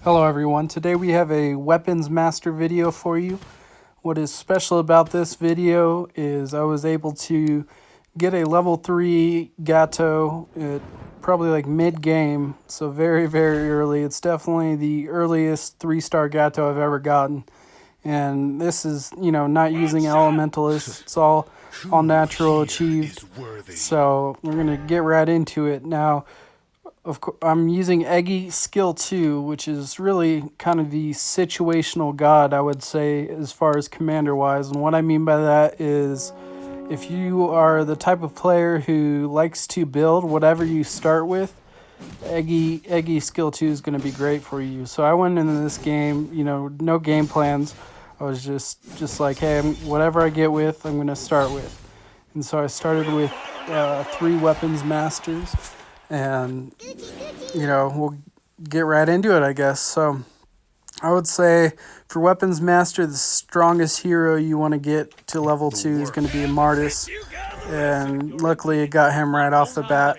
Hello everyone, today we have a weapons master video for you. What is special about this video is I was able to get a level 3 Gato at probably like mid-game, so very early. It's definitely the earliest 3-star Gato I've ever gotten. And this is, not using elementalists, it's all natural achieved. So we're going to get right into it. Now, of course, I'm using Eggy skill 2, which is really kind of the situational god, I would say, as far as commander wise. And what I mean by that is if you are the type of player who likes to build whatever you start with, Eggy skill 2 is going to be great for you. So I went into this game, no game plans. I was just like, hey, whatever I get with, I'm going to start with. And so I started with 3 weapons masters. And, we'll get right into it, I guess. So I would say for weapons master, the strongest hero you want to get to level 2 is going to be a Martis. And luckily it got him right off the bat.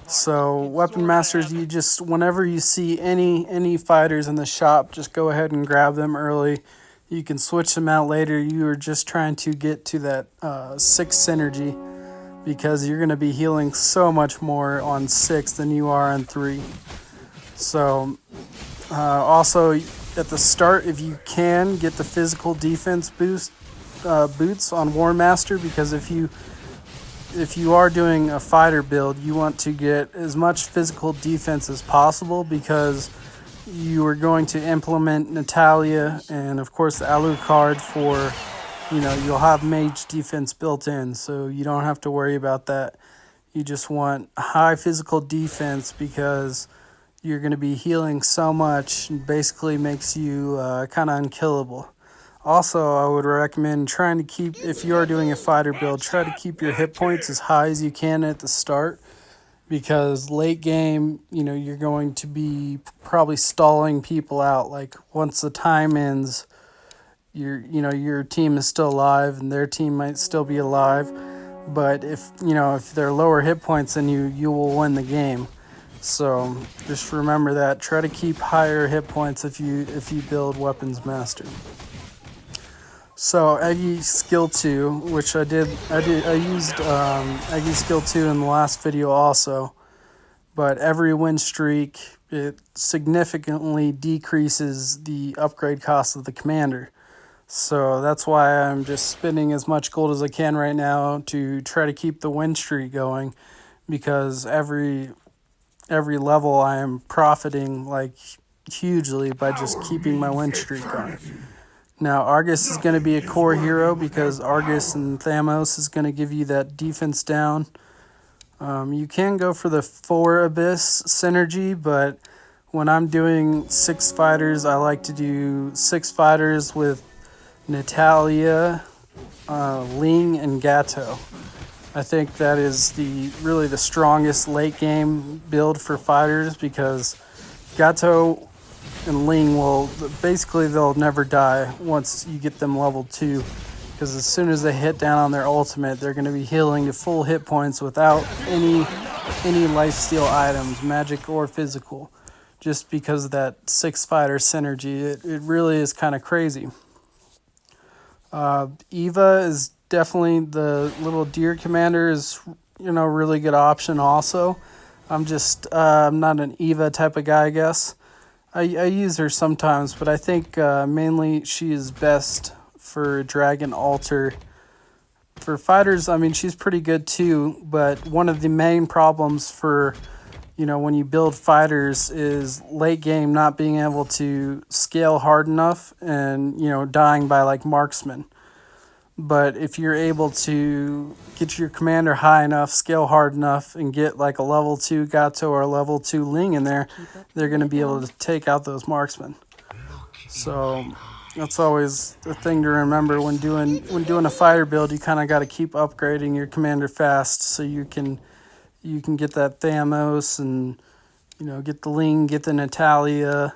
So weapon masters, you just, whenever you see any fighters in the shop, just go ahead and grab them early. You can switch them out later. You are just trying to get to that 6 synergy, because you're going to be healing so much more on 6 than you are on 3. So also at the start, if you can, get the physical defense boots on War Master, because if you are doing a fighter build, you want to get as much physical defense as possible, because you are going to implement Natalia and of course the Alucard for, you'll have mage defense built in, so you don't have to worry about that. You just want high physical defense because you're going to be healing so much, and basically makes you kind of unkillable. Also, I would recommend trying to keep, if you are doing a fighter build, try to keep your hit points as high as you can at the start, because late game, you're going to be probably stalling people out. Like once the time ends, your team is still alive and their team might still be alive, but if they're lower hit points than you will win the game. So just remember that. Try to keep higher hit points if you build weapons master. So Eggy skill 2, which I used Eggy skill 2 in the last video also, but every win streak, it significantly decreases the upgrade cost of the commander. So that's why I'm just spending as much gold as I can right now to try to keep the win streak going, because every level I am profiting like hugely by just keeping my win streak going. Now Argus is going to be a core hero, because Argus and Thamos is going to give you that defense down. You can go for the 4 Abyss synergy, but when I'm doing 6 fighters, I like to do 6 fighters with Natalia, Ling, and Gato. I think that is really the strongest late game build for fighters, because Gato and Ling they'll never die once you get them level 2, because as soon as they hit down on their ultimate, they're going to be healing to full hit points without any lifesteal items, magic or physical, just because of that 6 fighter synergy. It really is kind of crazy. Eva is definitely, the little deer commander is, really good option also. I'm not an Eva type of guy, I guess. I use her sometimes, but I think mainly she is best for Dragon Altar. For fighters, she's pretty good too, but one of the main problems for, when you build fighters is late game not being able to scale hard enough and, dying by like marksman. But if you're able to get your commander high enough, scale hard enough, and get like a level 2 Gato or a level 2 Ling in there, they're going to be able to take out those marksmen. So that's always the thing to remember when doing a fighter build. You kind of got to keep upgrading your commander fast, so you can get that Thamos and get the Ling, get the Natalia.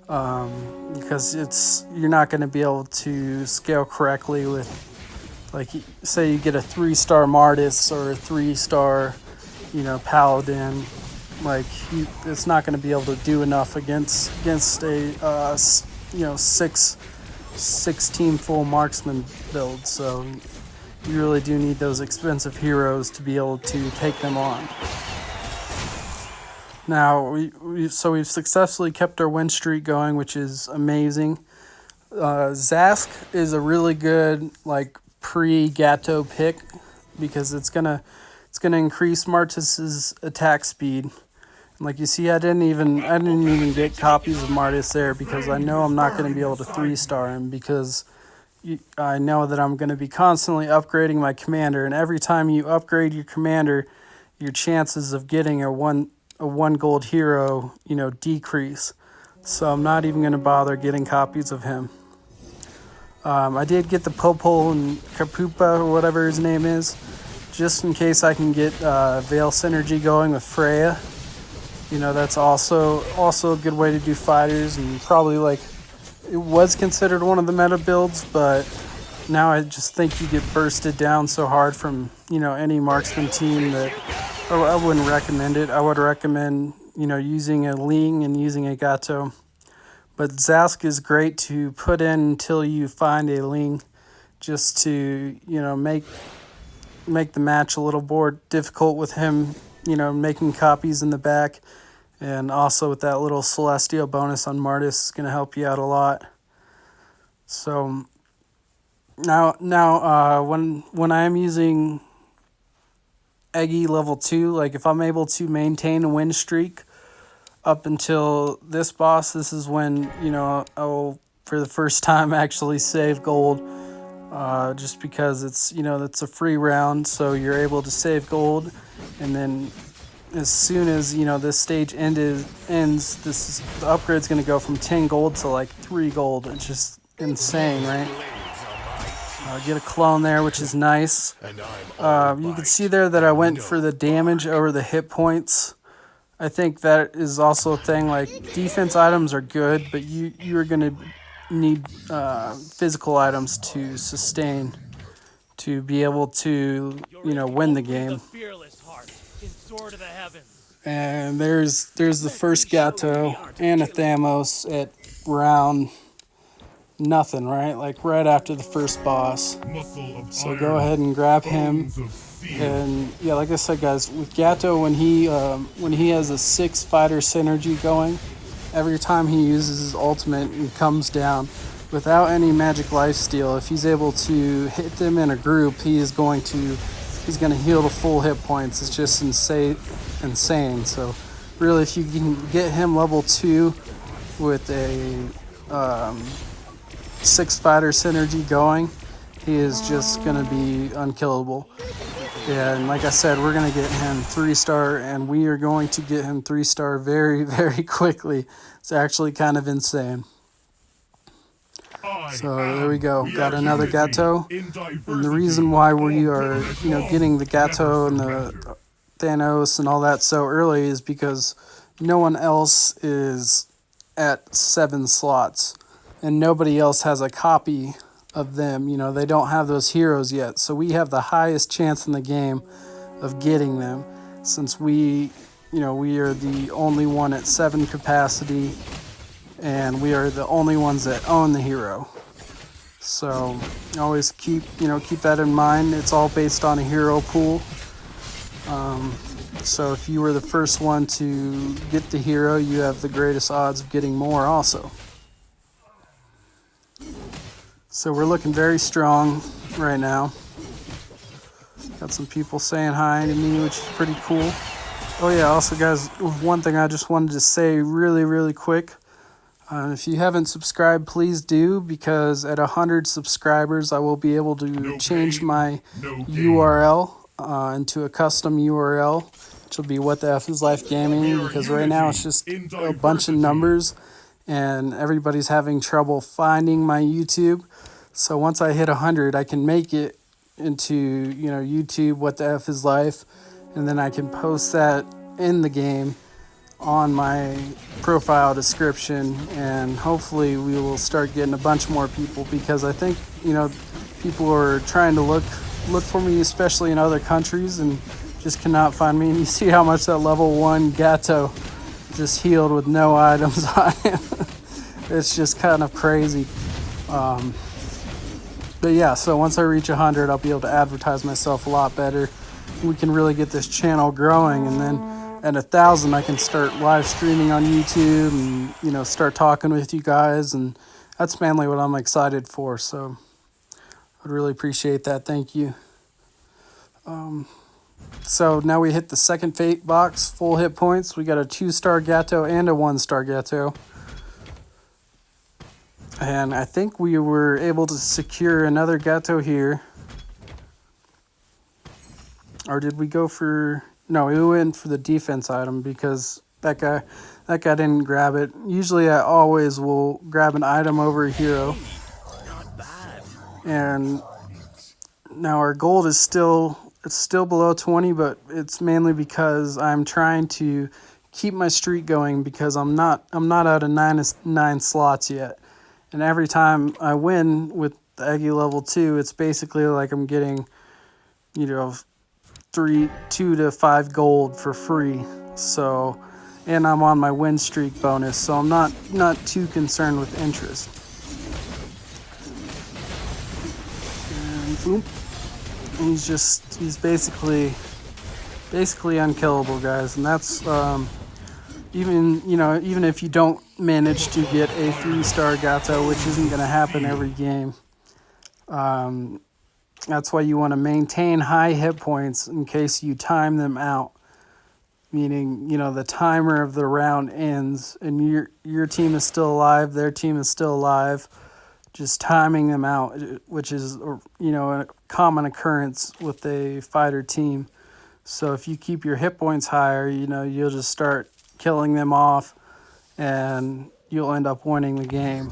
Because you're not going to be able to scale correctly with, like, say you get a 3-star Martis or a 3-star, Paladin. Like it's not going to be able to do enough against a you know, 16 full marksman build. So you really do need those expensive heroes to be able to take them on. Now we've successfully kept our win streak going, which is amazing. Zask is a really good like pre-Gato pick because it's gonna increase Martis's attack speed. And like you see, I didn't even get copies of Martis there because I know I'm not gonna be able to 3-star him because I know that I'm gonna be constantly upgrading my commander, and every time you upgrade your commander, your chances of getting a one gold hero, you know, decrease. So I'm not even gonna bother getting copies of him. I did get the Popol and Kapupa, or whatever his name is, just in case I can get Veil synergy going with Freya. You know, that's also a good way to do fighters, and probably like it was considered one of the meta builds, but now I just think you get bursted down so hard from, you know, any marksman team that I wouldn't recommend it. I would recommend, you know, using a Ling and using a Gato. But Zask is great to put in until you find a Ling, just to, you know, make the match a little more difficult with him, you know, making copies in the back. And also with that little Celestial bonus on Martis is going to help you out a lot. So now when I am using Eggy level 2, like if I'm able to maintain a win streak up until this boss, this is when, you know, I'll for the first time actually save gold, just because it's, you know, that's a free round, so you're able to save gold, and then as soon as, you know, this stage ends, the upgrade's going to go from 10 gold to like 3 gold. It's just insane, right? Get a clone there, which is nice. You can see there that I went for the damage over the hit points. I think that is also a thing. Like, defense items are good, but you're going to need physical items to sustain, to be able to, you know, win the game. And there's the first Gato and a Thamos at round nothing, right? Like right after the first boss. So go ahead and grab him. And yeah, like I said, guys, with Gato, when he has a 6 fighter synergy going, every time he uses his ultimate and comes down without any magic lifesteal, if he's able to hit them in a group, he's going to heal to full hit points. It's just insane. So really, if you can get him level 2 with a 6 fighter synergy going, he is just going to be unkillable. And like I said, we're going to get him 3-star, and we are going to get him 3-star very, very quickly. It's actually kind of insane. So there we go. Got another Gato. And the reason why we are, you know, getting the Gato and the Thanos and all that so early is because no one else is at 7 slots, and nobody else has a copy of them. You know, they don't have those heroes yet, so we have the highest chance in the game of getting them, since we are the only one at 7 capacity, and we are the only ones that own the hero. So always keep that in mind. It's all based on a hero pool. So if you were the first one to get the hero, you have the greatest odds of getting more also. So we're looking very strong right now. Got some people saying hi to me, which is pretty cool. Oh yeah, also guys, one thing I just wanted to say really, really quick. If you haven't subscribed, please do, because at 100 subscribers, I will be able to change my URL into a custom URL, which will be WtfisLife Gaming, because right now it's just a bunch of numbers, and everybody's having trouble finding my YouTube. So once I hit 100, I can make it into, you know, YouTube WtfisLife, and then I can post that in the game on my profile description, and hopefully we will start getting a bunch more people, because I think, you know, people are trying to look for me, especially in other countries, and just cannot find me. And you see how much that level 1 Gato just healed with no items on him. It's just kind of crazy. But yeah, so once I reach 100, I'll be able to advertise myself a lot better. We can really get this channel growing, and then at 1,000, I can start live streaming on YouTube and, start talking with you guys. And that's mainly what I'm excited for. So I'd really appreciate that. Thank you. So now we hit the second fate box, full hit points. We got a 2-star Gato and a 1-star Gato. And I think we were able to secure another Gato here. Or did we go for... No, we went for the defense item because that guy didn't grab it. Usually I always will grab an item over a hero. And now our gold is still below 20, but it's mainly because I'm trying to keep my streak going because I'm not out of nine slots yet. And every time I win with the Eggy level 2, it's basically like I'm getting, 2 to 5 gold for free. So, and I'm on my win streak bonus, so I'm not too concerned with interest. And boom. And he's basically unkillable, guys. And that's even if you don't manage to get a 3-star Gato, which isn't going to happen every game. That's why you want to maintain high hit points in case you time them out. Meaning, the timer of the round ends and your team is still alive, their team is still alive. Just timing them out, which is, a common occurrence with a fighter team. So if you keep your hit points higher, you'll just start killing them off and you'll end up winning the game.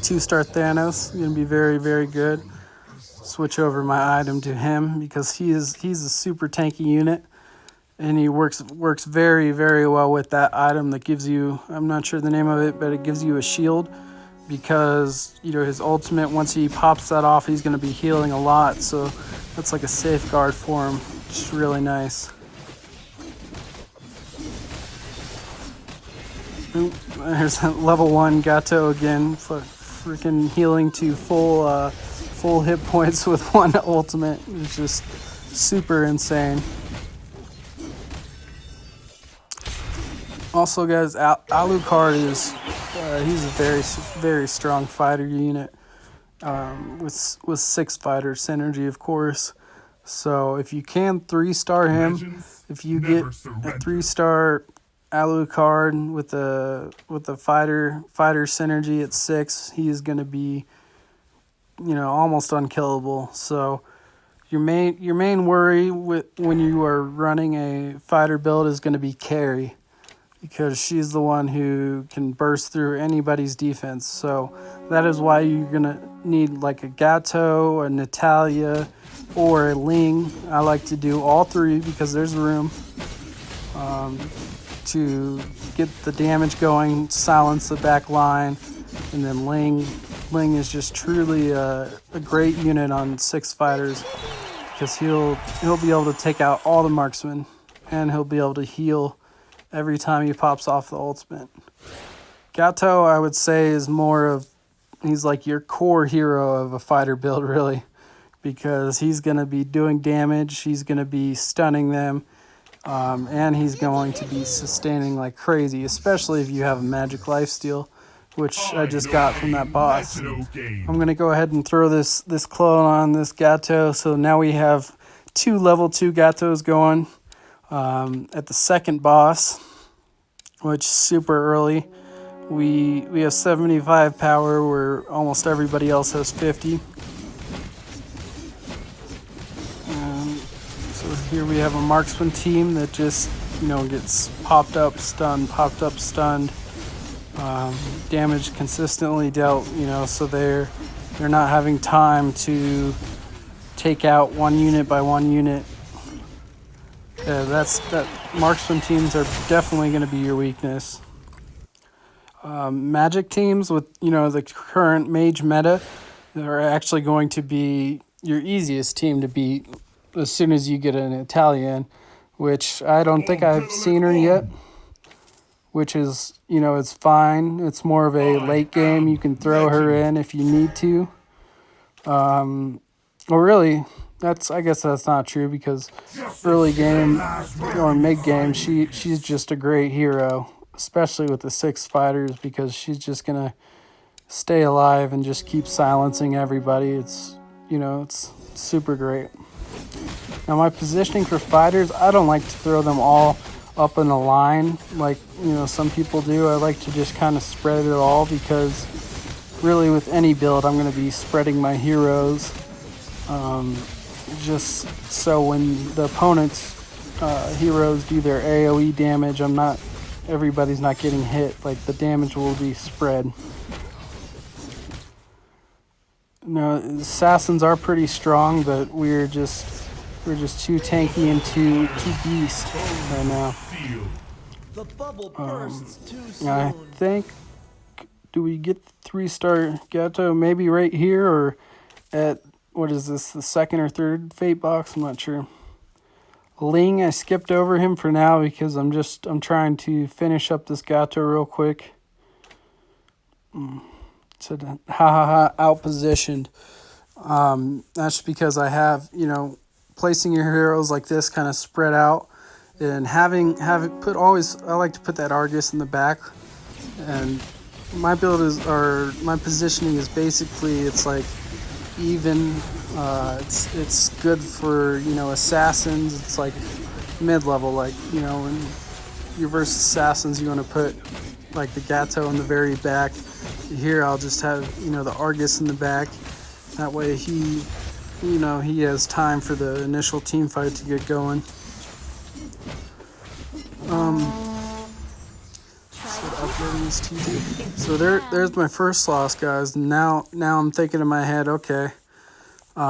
2-star Thanos, going to be very, very good. Switch over my item to him because he's a super tanky unit. And he works very, very well with that item that gives you, I'm not sure the name of it, but it gives you a shield. Because, his ultimate, once he pops that off, he's going to be healing a lot. So that's like a safeguard for him. It's really nice. Oop, there's level 1 Gato again. Freaking healing to full hit points with 1 ultimate. It's just super insane. Also, guys, Alucard he's a very, very strong fighter unit with 6 fighter synergy, of course. So if you can 3-star him, if you get a 3-star Alucard with the fighter synergy at 6, he is going to be, almost unkillable. So your main worry when you are running a fighter build is going to be carry. Because she's the one who can burst through anybody's defense. So that is why you're going to need like a Gato, a Natalia, or a Ling. I like to do all 3 because there's room to get the damage going, silence the back line, and then Ling is just truly a great unit on 6 fighters because he'll be able to take out all the marksmen and he'll be able to heal every time he pops off the ultimate. Gato, I would say, is he's like your core hero of a fighter build, really, because he's going to be doing damage, he's going to be stunning them, and he's going to be sustaining like crazy, especially if you have a magic lifesteal, which I just got from that boss. I'm going to go ahead and throw this clone on this Gato, so now we have 2 level 2 Gatos going. At the second boss, which is super early, we have 75 power where almost everybody else has 50. So here we have a marksman team that just gets popped up, stunned, damage consistently dealt, so they're not having time to take out one unit by one unit. That marksman teams are definitely going to be your weakness. Magic teams with the current mage meta are actually going to be your easiest team to beat. as soon as you get an Italian, which I don't think I've seen her yet, which is, it's fine. It's more of a late game. You can throw her in if you need to. Well, really, I guess that's not true, because early game or mid game, she's just a great hero, especially with the 6 fighters, because she's just gonna stay alive and just keep silencing everybody. It's super great. Now, my positioning for fighters, I don't like to throw them all up in a line like, some people do. I like to just kind of spread it all, because really with any build, I'm going to be spreading my heroes. Just so when the opponent's heroes do their AoE damage, everybody's not getting hit. Like, the damage will be spread. Assassins are pretty strong, but we're just too tanky and too beast right now. The bubble bursts too soon. I think, do we get the 3-star Gato maybe right here, or at, what is this, the 2nd or 3rd fate box? I'm not sure. Ling, I skipped over him for now because I'm trying to finish up this Gato real quick. So, outpositioned. That's because I have, placing your heroes like this kind of spread out, and having put always, I like to put that Argus in the back. And my my positioning is basically, it's like even. It's good for, assassins. It's like mid-level, like, when you're versus assassins, you want to put like the Gato in the very back. Here I'll just have, the Argus in the back. That way he has time for the initial team fight to get going. So there's my first loss, guys. Now I'm thinking in my head, okay, it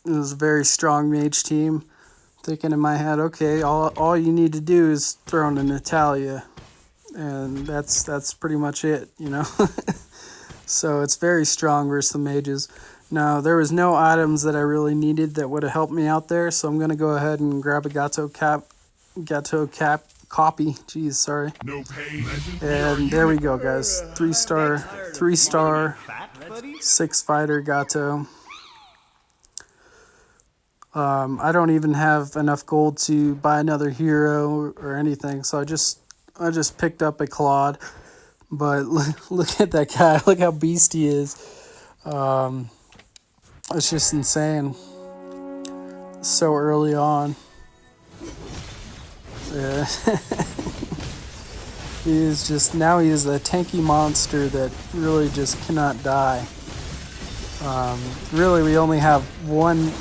was a very strong mage team. Thinking in my head, okay, all you need to do is throw in an Natalia, and that's pretty much it, So it's very strong versus the mages. Now, there was no items that I really needed that would have helped me out there, so I'm going to go ahead and grab a Gato copy. Jeez, sorry. And there we go, guys. 3-star, 6 fighter Gato. I don't even have enough gold to buy another hero or anything, so I just picked up a Claude. But look at that guy. Look how beast he is. It's just insane. So early on. Yeah. He is a tanky monster that really just cannot die. Really, we only have one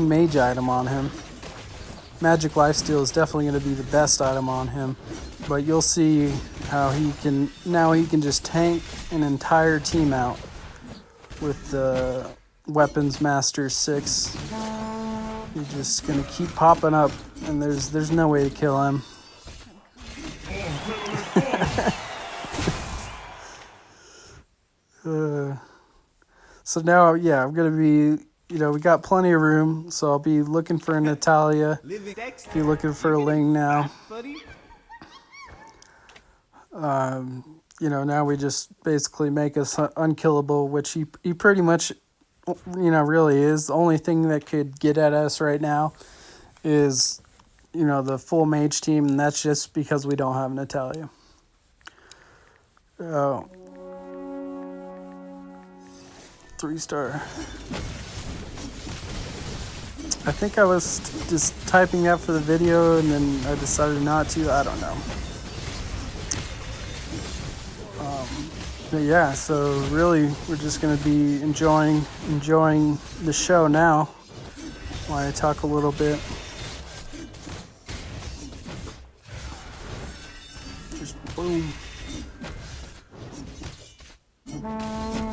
mage item on him. Magic Lifesteal is definitely going to be the best item on him. But you'll see how he can just tank an entire team out with the Weapons Master 6. He's just going to keep popping up, and there's no way to kill him. So now, yeah, I'm going to be, we got plenty of room, so I'll be looking for a Natalia, be looking for a Ling now. Now we just basically make us unkillable, which he pretty much, really is. The only thing that could get at us right now is, the full mage team, and that's just because we don't have Natalia. 3-star. I think I was just typing that for the video, and then I decided not to. I don't know. But yeah, so really, we're just going to be enjoying the show now while I talk a little bit. Just boom.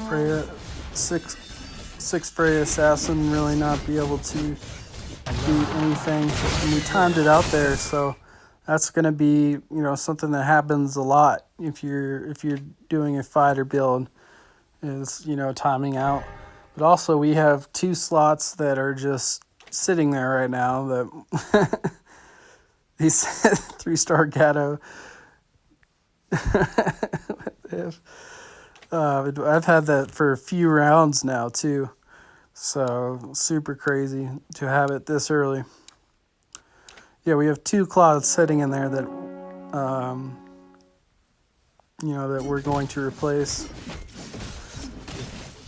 Freya, six Freya assassin, really not be able to do anything. And we timed it out there, so that's going to be, something that happens a lot if you're doing a fighter build, is, timing out. But also we have 2 slots that are just sitting there right now that these 3-star Gato. I've had that for a few rounds now too. So super crazy to have it this early. Yeah, we have 2 clods sitting in there that that we're going to replace.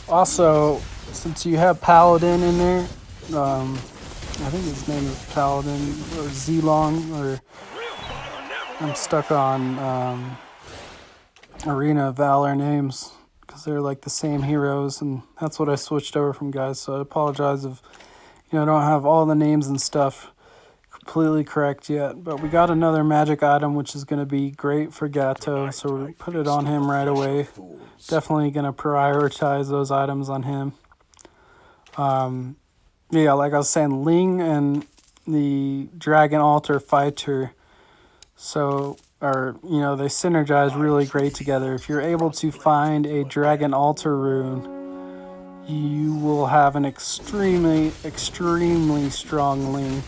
Also, since you have Paladin in there, I think his name is Paladin or Zelong, or I'm stuck on Arena of Valor names because they're like the same heroes, and that's what I switched over from, guys. So I apologize if I don't have all the names and stuff completely correct yet. But we got another magic item which is going to be great for Gato, so we'll put it on him right away. Definitely going to prioritize those items on him. Yeah, like I was saying, Ling and the Dragon Altar Fighter, they synergize really great together. If you're able to find a Dragon Altar rune, you will have an extremely, extremely strong Ling,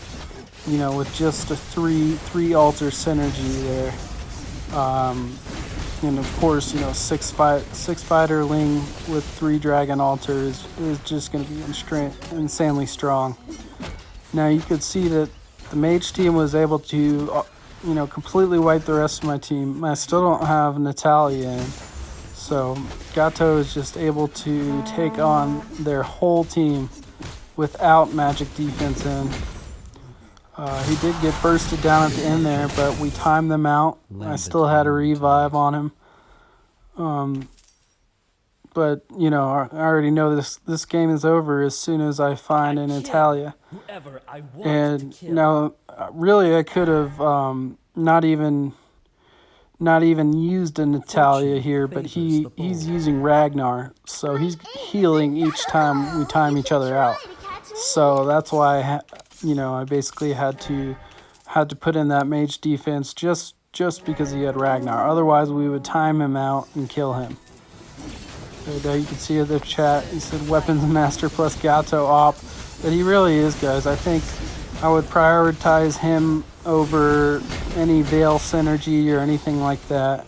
with just a three altar synergy there. And of course, 6 fighter Ling with 3 dragon altars is just going to be insanely strong. Now you could see that the mage team was able to, completely wipe the rest of my team. I still don't have Natalia in, so Gato is just able to take on their whole team without magic defense in. He did get bursted down at the end there, but we timed them out. I still had a revive on him. But, I already know this game is over as soon as I find an Natalia. And now, really, I could have not even used a Natalia here, but he's using Ragnar, so he's healing each time we time each other out. So that's why I basically had to put in that mage defense just because he had Ragnar. Otherwise, we would time him out and kill him. There you can see in the chat, he said Weapons Master plus Gato op. But he really is, guys. I think I would prioritize him over any Veil synergy or anything like that,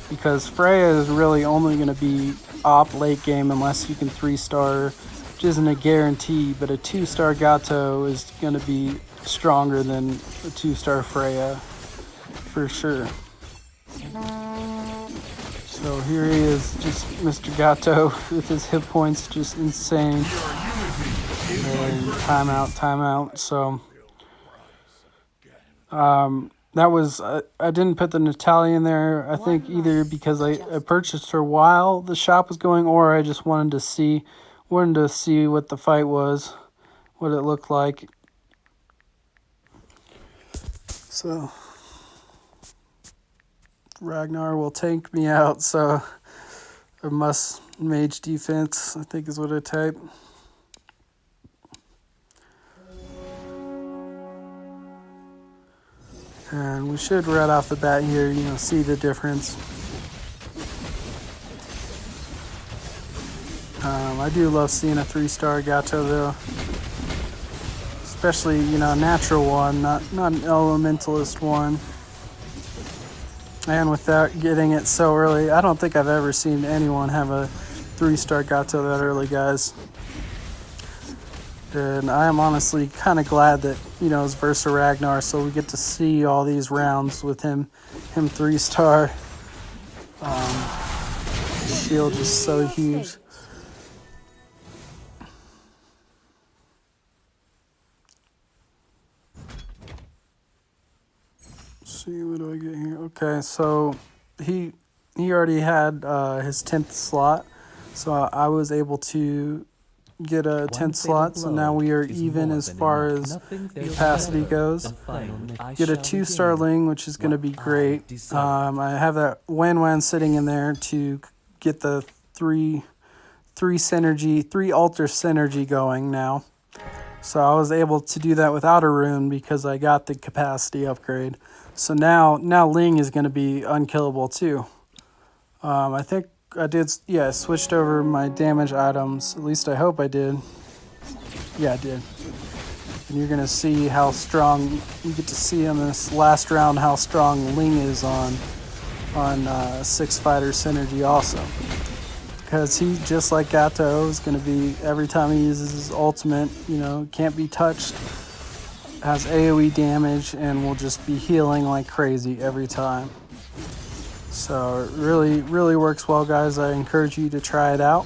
because Freya is really only going to be op late game unless you can 3-star, which isn't a guarantee, but a 2-star Gato is going to be stronger than a 2-star Freya for sure. So here he is, just Mr. Gato with his hit points just insane. And timeout. So that was I didn't put the Natalia in there. I think either because I purchased her while the shop was going, or I just wanted to see what the fight was, what it looked like. So Ragnar will tank me out, so I must mage defense, I think is what I type. And we should right off the bat here, see the difference. I do love seeing a 3-star Gato though. Especially, natural one, not an elementalist one. And without getting it so early, I don't think I've ever seen anyone have a 3-star Gato that early, guys. And I am honestly kind of glad that, it's Versa Ragnar, so we get to see all these rounds with him 3-star. Shield is so huge. Let's see, what do I get here? Okay, so he already had his 10th slot, so I was able to get a 10th slot, so now we are even as far as capacity goes. Get a 2-star Ling, which is going to be great. I have that Wan sitting in there to get the 3 altar synergy going now. So I was able to do that without a rune because I got the capacity upgrade. So now Ling is going to be unkillable too. I think yeah, I switched over my damage items. At least I hope I did. Yeah, I did. And you're gonna see how strong, you get to see in this last round how strong Ling is on 6 fighter synergy also. Because he, just like Gato, is gonna be, every time he uses his ultimate, you know, can't be touched, has AoE damage, and will just be healing like crazy every time. So it really works well, guys. I encourage you to try it out.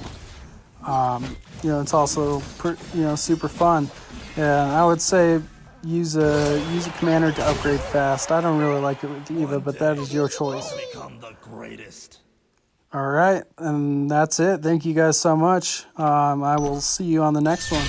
You know, it's also super fun, and I would say use a commander to upgrade fast. I don't really like it with D.Va, but that is your choice. Become the greatest. All right, and that's it. Thank you guys so much. I will see you on the next one.